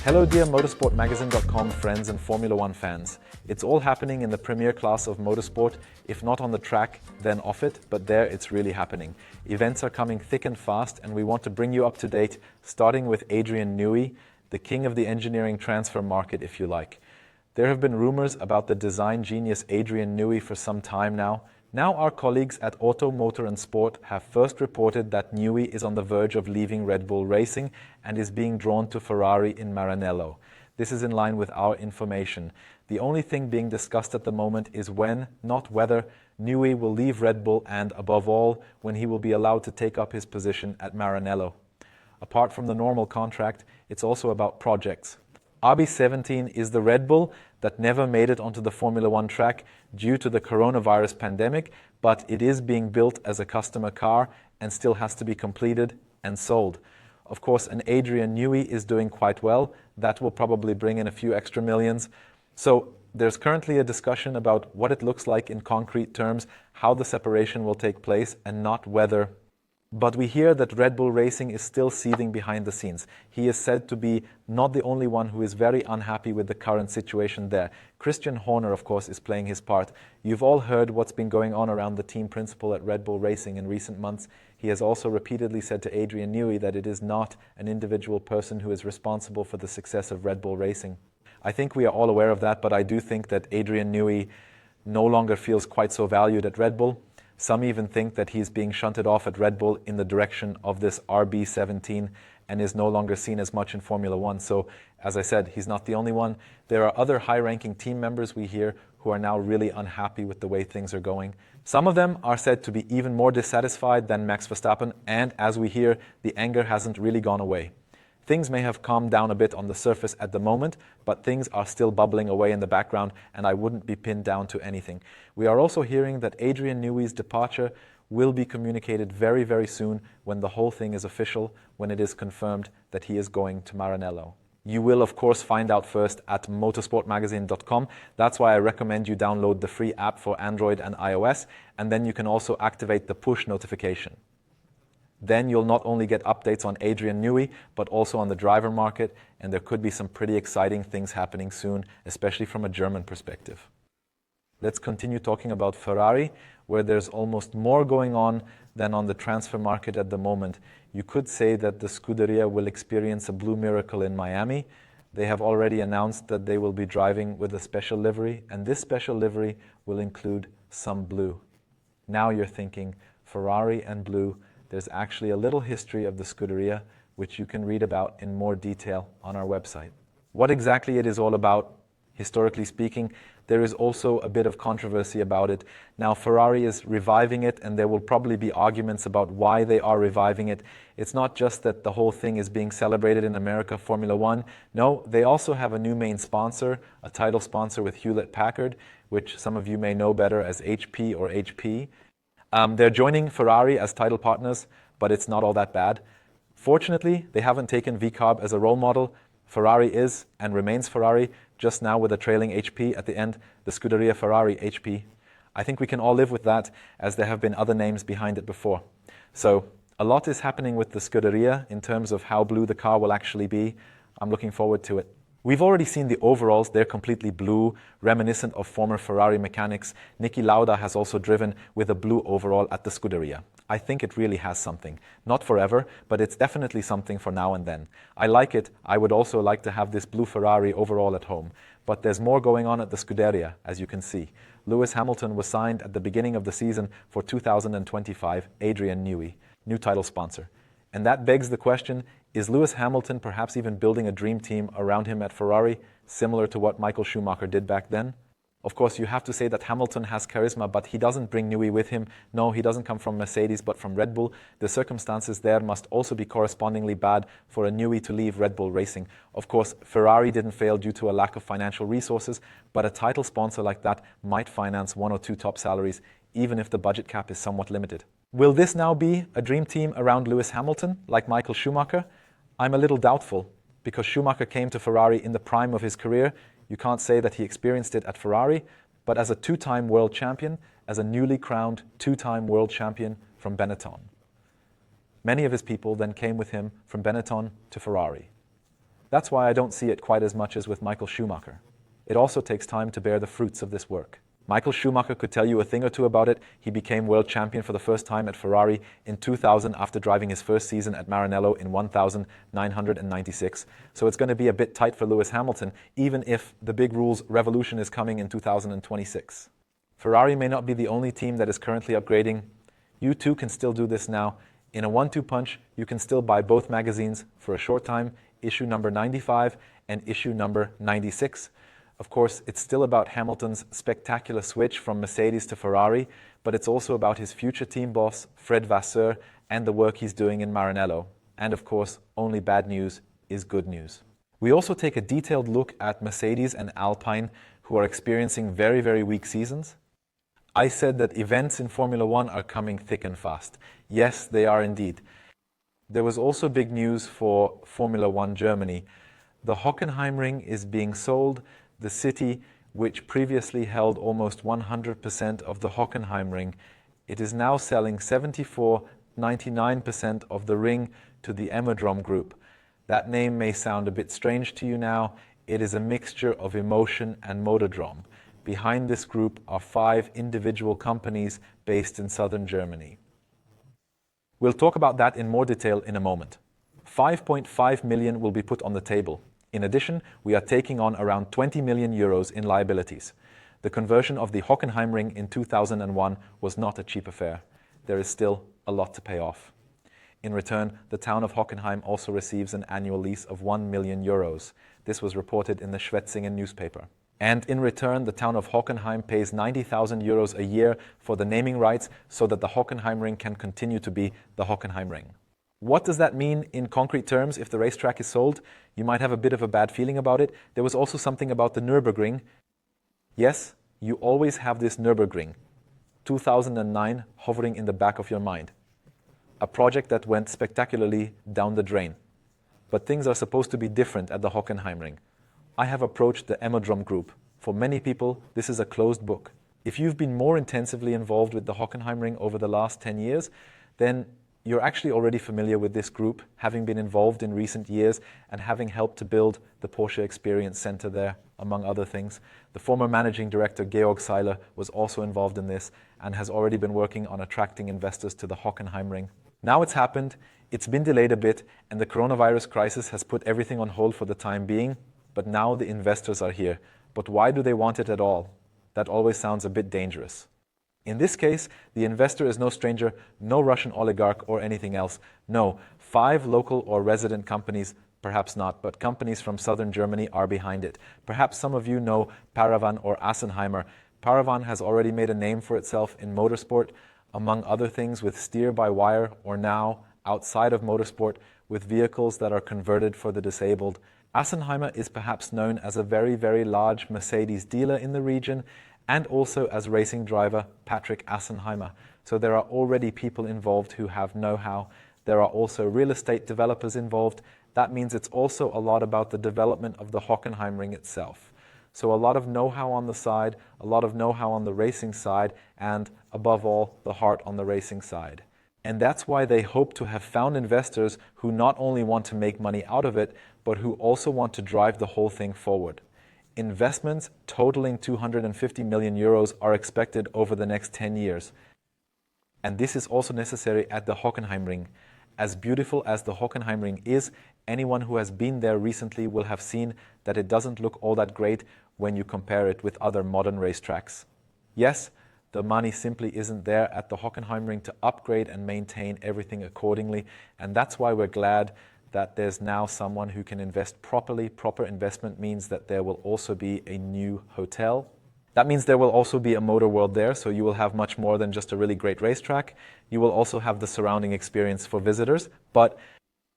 Hello dear Motorsport-Magazin.com friends and Formula One fans. It's all happening in the premier class of motorsport, if not on the track, then off it, but there it's really happening. Events are coming thick and fast and we want to bring you up to date, starting with Adrian Newey, the king of the engineering transfer market if you like. There have been rumors about the design genius Adrian Newey for some time now. Now our colleagues at Auto, Motor and Sport have first reported that Newey is on the verge of leaving Red Bull Racing and is being drawn to Ferrari in Maranello. This is in line with our information. The only thing being discussed at the moment is when, not whether, Newey will leave Red Bull and, above all, when he will be allowed to take up his position at Maranello. Apart from the normal contract, it's also about projects. RB17 is the Red Bull that never made it onto the Formula One track due to the coronavirus pandemic, but it is being built as a customer car and still has to be completed and sold. Of course, an Adrian Newey is doing quite well. That will probably bring in a few extra millions. So there's currently a discussion about what it looks like in concrete terms, how the separation will take place, and not whether. But we hear that Red Bull Racing is still seething behind the scenes. He is said to be not the only one who is very unhappy with the current situation there. Christian Horner, of course, is playing his part. You've all heard what's been going on around the team principal at Red Bull Racing in recent months. He has also repeatedly said to Adrian Newey that it is not an individual person who is responsible for the success of Red Bull Racing. I think we are all aware of that, but I do think that Adrian Newey no longer feels quite so valued at Red Bull. Some even think that he's being shunted off at Red Bull in the direction of this RB17 and is no longer seen as much in Formula One. So, as I said, he's not the only one. There are other high-ranking team members we hear who are now really unhappy with the way things are going. Some of them are said to be even more dissatisfied than Max Verstappen, and as we hear, the anger hasn't really gone away. Things may have calmed down a bit on the surface at the moment, but things are still bubbling away in the background, and I wouldn't be pinned down to anything. We are also hearing that Adrian Newey's departure will be communicated very, very soon when the whole thing is official, when it is confirmed that he is going to Maranello. You will, of course, find out first at Motorsport-Magazin.com. That's why I recommend you download the free app for Android and iOS, and then you can also activate the push notification. Then you'll not only get updates on Adrian Newey, but also on the driver market, and there could be some pretty exciting things happening soon, especially from a German perspective. Let's continue talking about Ferrari, where there's almost more going on than on the transfer market at the moment. You could say that the Scuderia will experience a blue miracle in Miami. They have already announced that they will be driving with a special livery, and this special livery will include some blue. Now you're thinking, Ferrari and blue. There's actually a little history of the Scuderia, which you can read about in more detail on our website. What exactly it is all about, historically speaking, there is also a bit of controversy about it. Now, Ferrari is reviving it, and there will probably be arguments about why they are reviving it. It's not just that the whole thing is being celebrated in America, Formula One. No, they also have a new main sponsor, a title sponsor with Hewlett-Packard, which some of you may know better as HP or HP. They're joining Ferrari as title partners, but it's not all that bad. Fortunately, they haven't taken VCARB as a role model. Ferrari is and remains Ferrari, just now with a trailing HP at the end, the Scuderia Ferrari HP. I think we can all live with that, as there have been other names behind it before. So, a lot is happening with the Scuderia in terms of how blue the car will actually be. I'm looking forward to it. We've already seen the overalls, they're completely blue, reminiscent of former Ferrari mechanics. Niki Lauda has also driven with a blue overall at the Scuderia. I think it really has something. Not forever, but it's definitely something for now and then. I like it. I would also like to have this blue Ferrari overall at home. But there's more going on at the Scuderia, as you can see. Lewis Hamilton was signed at the beginning of the season for 2025, Adrian Newey, new title sponsor. And that begs the question, is Lewis Hamilton perhaps even building a dream team around him at Ferrari, similar to what Michael Schumacher did back then? Of course, you have to say that Hamilton has charisma, but he doesn't bring Newey with him. No, he doesn't come from Mercedes, but from Red Bull. The circumstances there must also be correspondingly bad for a Newey to leave Red Bull Racing. Of course, Ferrari didn't fail due to a lack of financial resources, but a title sponsor like that might finance one or two top salaries, even if the budget cap is somewhat limited. Will this now be a dream team around Lewis Hamilton, like Michael Schumacher? I'm a little doubtful, because Schumacher came to Ferrari in the prime of his career. You can't say that he experienced it at Ferrari, but as a two-time world champion, as a newly crowned two-time world champion from Benetton. Many of his people then came with him from Benetton to Ferrari. That's why I don't see it quite as much as with Michael Schumacher. It also takes time to bear the fruits of this work. Michael Schumacher could tell you a thing or two about it. He became world champion for the first time at Ferrari in 2000 after driving his first season at Maranello in 1996. So it's going to be a bit tight for Lewis Hamilton, even if the big rules revolution is coming in 2026. Ferrari may not be the only team that is currently upgrading. You too can still do this now. In a 1-2 punch, you can still buy both magazines for a short time, issue number 95 and issue number 96. Of course, it's still about Hamilton's spectacular switch from Mercedes to Ferrari, but it's also about his future team boss, Fred Vasseur, and the work he's doing in Maranello. And of course, only bad news is good news. We also take a detailed look at Mercedes and Alpine, who are experiencing very, very weak seasons. I said that events in Formula One are coming thick and fast. Yes, they are indeed. There was also big news for Formula One Germany. The Hockenheimring is being sold. The city, which previously held almost 100% of the Hockenheimring, it is now selling 99% of the ring to the Aerodrome Group. That name may sound a bit strange to you now. It is a mixture of emotion and Motordrome. Behind this group are 5 individual companies based in southern Germany. We'll talk about that in more detail in a moment. 5.5 million will be put on the table. In addition, we are taking on around 20 million euros in liabilities. The conversion of the Hockenheimring in 2001 was not a cheap affair. There is still a lot to pay off. In return, the town of Hockenheim also receives an annual lease of 1 million euros. This was reported in the Schwetzingen newspaper. And in return, the town of Hockenheim pays 90,000 euros a year for the naming rights so that the Hockenheimring can continue to be the Hockenheimring. What does that mean in concrete terms if the racetrack is sold? You might have a bit of a bad feeling about it. There was also something about the Nürburgring. Yes, you always have this Nürburgring, 2009, hovering in the back of your mind. A project that went spectacularly down the drain. But things are supposed to be different at the Hockenheimring. I have approached the Aerodrome Group. For many people, this is a closed book. If you've been more intensively involved with the Hockenheimring over the last 10 years, then you're actually already familiar with this group, having been involved in recent years and having helped to build the Porsche Experience Center there, among other things. The former managing director, Georg Seiler, was also involved in this and has already been working on attracting investors to the Hockenheimring. Now it's happened, it's been delayed a bit, and the coronavirus crisis has put everything on hold for the time being, but now the investors are here. But why do they want it at all? That always sounds a bit dangerous. In this case, the investor is no stranger, no Russian oligarch or anything else. No, 5 local or resident companies, perhaps not, but companies from southern Germany are behind it. Perhaps some of you know Paravan or Assenheimer. Paravan has already made a name for itself in motorsport, among other things with steer-by-wire, or now, outside of motorsport, with vehicles that are converted for the disabled. Assenheimer is perhaps known as a very, very large Mercedes dealer in the region, and also as racing driver Patrick Assenheimer. So there are already people involved who have know-how. There are also real estate developers involved. That means it's also a lot about the development of the Hockenheimring itself. So a lot of know-how on the side, a lot of know-how on the racing side, and above all, the heart on the racing side. And that's why they hope to have found investors who not only want to make money out of it, but who also want to drive the whole thing forward. Investments totaling 250 million euros are expected over the next 10 years. And this is also necessary at the Hockenheimring. As beautiful as the Hockenheimring is, anyone who has been there recently will have seen that it doesn't look all that great when you compare it with other modern racetracks. Yes, the money simply isn't there at the Hockenheimring to upgrade and maintain everything accordingly, and that's why we're glad that there's now someone who can invest properly. Proper investment means that there will also be a new hotel. That means there will also be a motor world there, so you will have much more than just a really great racetrack. You will also have the surrounding experience for visitors, but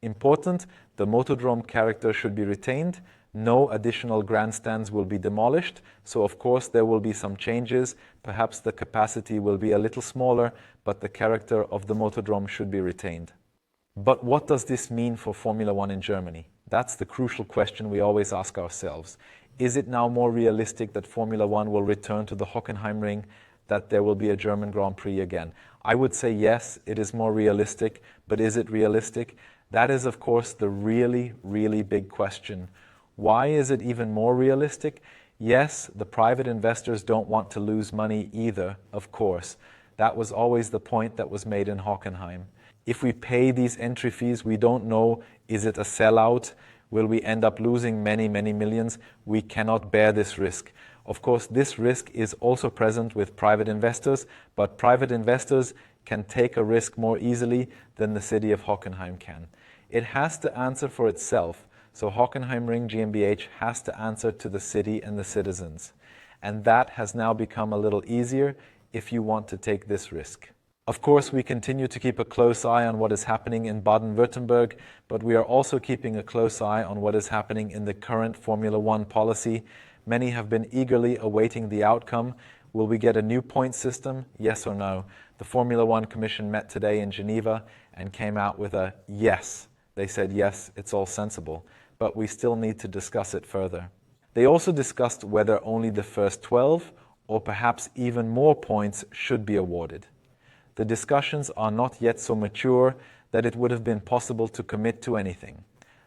important, the Motordrome character should be retained. No additional grandstands will be demolished, so of course there will be some changes. Perhaps the capacity will be a little smaller, but the character of the Motordrome should be retained. But what does this mean for Formula One in Germany? That's the crucial question we always ask ourselves. Is it now more realistic that Formula One will return to the Hockenheimring, that there will be a German Grand Prix again? I would say yes, it is more realistic, but is it realistic? That is, of course, the really, really big question. Why is it even more realistic? Yes, the private investors don't want to lose money either, of course. That was always the point that was made in Hockenheim. If we pay these entry fees, we don't know, is it a sellout? Will we end up losing many, many millions? We cannot bear this risk. Of course, this risk is also present with private investors, but private investors can take a risk more easily than the city of Hockenheim can. It has to answer for itself. So Hockenheimring GmbH has to answer to the city and the citizens. And that has now become a little easier if you want to take this risk. Of course, we continue to keep a close eye on what is happening in Baden-Württemberg, but we are also keeping a close eye on what is happening in the current Formula One policy. Many have been eagerly awaiting the outcome. Will we get a new point system? Yes or no? The Formula One Commission met today in Geneva and came out with a yes. They said, yes, it's all sensible, but we still need to discuss it further. They also discussed whether only the first 12 or perhaps even more points should be awarded. The discussions are not yet so mature that it would have been possible to commit to anything.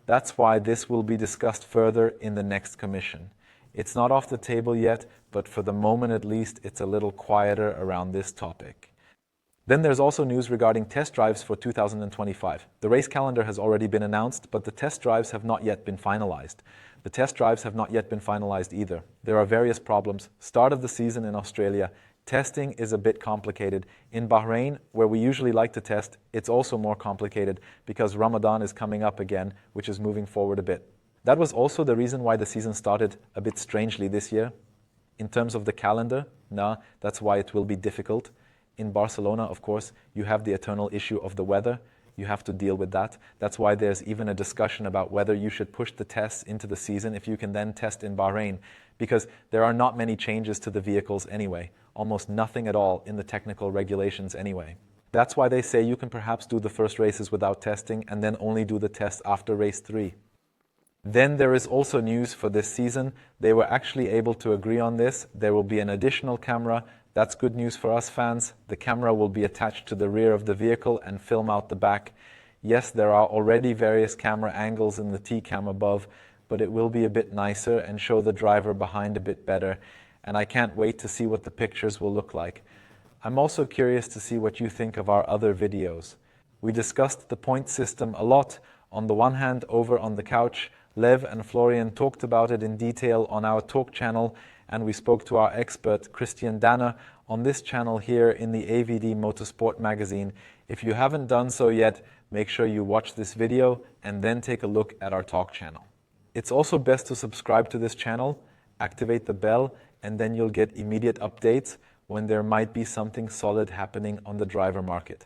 That's why this will be discussed further in the next commission. It's not off the table yet, but for the moment at least, it's a little quieter around this topic. Then there's also news regarding test drives for 2025. The race calendar has already been announced, but the test drives have not yet been finalized. The test drives have not yet been finalized either. There are various problems. Start of the season in Australia. Testing is a bit complicated. In Bahrain, where we usually like to test, it's also more complicated because Ramadan is coming up again, which is moving forward a bit. That was also the reason why the season started a bit strangely this year. In terms of the calendar, that's why it will be difficult. In Barcelona, of course, you have the eternal issue of the weather. You have to deal with that. That's why there's even a discussion about whether you should push the tests into the season if you can then test in Bahrain, because there are not many changes to the vehicles anyway, almost nothing at all in the technical regulations anyway. That's why they say you can perhaps do the first races without testing and then only do the test after race 3. Then there is also news for this season. They were actually able to agree on this. There will be an additional camera. That's good news for us fans. The camera will be attached to the rear of the vehicle and film out the back. Yes, there are already various camera angles in the T-cam above, but it will be a bit nicer and show the driver behind a bit better. And I can't wait to see what the pictures will look like. I'm also curious to see what you think of our other videos. We discussed the point system a lot. On the one hand, over on the couch, Lev and Florian talked about it in detail on our talk channel, and we spoke to our expert Christian Danner on this channel here in the AVD Motorsport-Magazin. If you haven't done so yet, make sure you watch this video and then take a look at our talk channel. It's also best to subscribe to this channel, activate the bell, and then you'll get immediate updates when there might be something solid happening on the driver market.